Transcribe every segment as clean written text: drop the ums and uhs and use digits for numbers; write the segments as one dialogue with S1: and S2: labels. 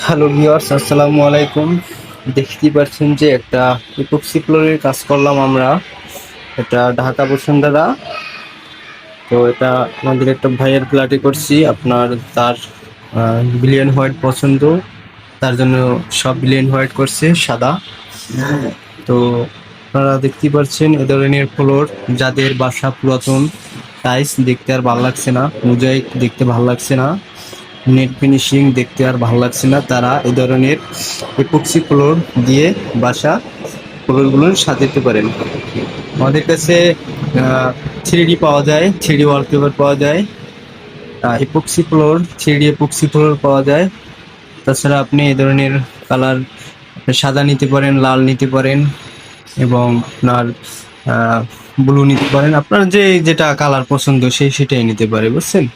S1: Hello viewers, আসসালামু আলাইকুম। দেখতেই পাচ্ছেন যে একটা ইপক্সি ফ্লোরের কাজ করলাম আমরা। এটা ঢাকা বসুন্ধরা। তো এটা আমাদের একটা ভাইয়ের ফ্ল্যাটে করছি। তার বিলিয়ন হোয়াইট পছন্দ, তার জন্য সব বিলিয়ন হোয়াইট করছে সাদা। তো আপনারা দেখতেই পাচ্ছেন এ ধরনের ফ্লোর, যাদের বাসা পুরাতন, টাইলস দেখতে আর ভালো লাগছে না, মোজাইক দেখতে ভালো লাগছে না, নেট ফিনিশিং দেখতে আর ভালো লাগছে না, তারা এই ধরনের এপক্সি ফ্লোর দিয়ে বাসা ফ্লোরগুলো সাজাতে পারেন। আমাদের কাছে 3D পাওয়া যায়, 3D ওয়ালপেপার পাওয়া যায়, epoxy floor, 3D epoxy floor পাওয়া যায়। তাছাড়া আপনি এই ধরনের কালার সাদা নিতে পারেন, লাল নিতে পারেন, এবং আপনার ব্লু নিতে পারেন। আপনার যেটা কালার পছন্দ সেটাই নিতে পারে, বুঝছেন?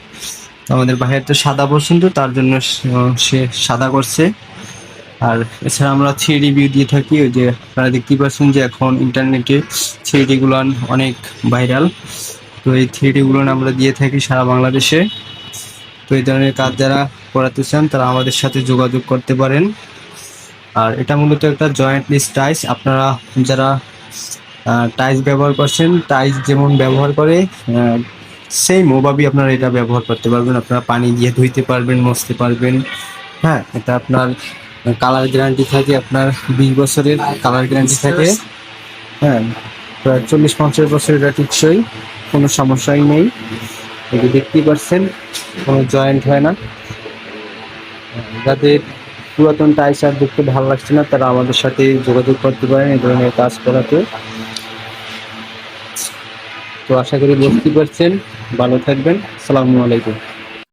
S1: আমাদের ভাইয়ের তো সাদা পছন্দ, তার জন্য সে সাদা করছে। আর এছাড়া আমরা 3D ভিউ দিয়ে থাকি। ওই যে আপনারা দেখতেই পাচ্ছেন যে এখন ইন্টারনেটে 3D গুলান অনেক ভাইরাল। তো এই 3D গুলান আমরা দিয়ে থাকি সারা বাংলাদেশে। তো এই ধরনের কাজ যারা করাতে চান তারা আমাদের সাথে যোগাযোগ করতে পারেন। আর এটা মূলত একটা জয়েন্টলিস টাইলস। আপনারা যারা টাইলস ব্যবহার করছেন, টাইলস যেমন ব্যবহার করে সেম ওভাবেই আপনারা এটা ব্যবহার করতে পারবেন। আপনারা পানি দিয়ে ধুইতে পারবেন, মুছতে পারবেন। হ্যাঁ, এটা আপনার কালার গ্যারান্টি থাকে, আপনার 20 বছরের কালার গ্যারান্টি থাকে। হ্যাঁ, প্রায় 40-50 বছর এটা টিকসই, কোনো সমস্যাই নেই। এই যে দেখতেই পাচ্ছেন, কোনো জয়েন্ট হয় না। যাদের পুরাতন টাইলস আর দেখতে ভালো লাগছে না, তারা আমাদের সাথে যোগাযোগ করতে পারেন এই ধরনের কাজ করাতে। তো আশা করি বুঝতে পারছেন। ভালো থাকবেন। আসসালামু আলাইকুম।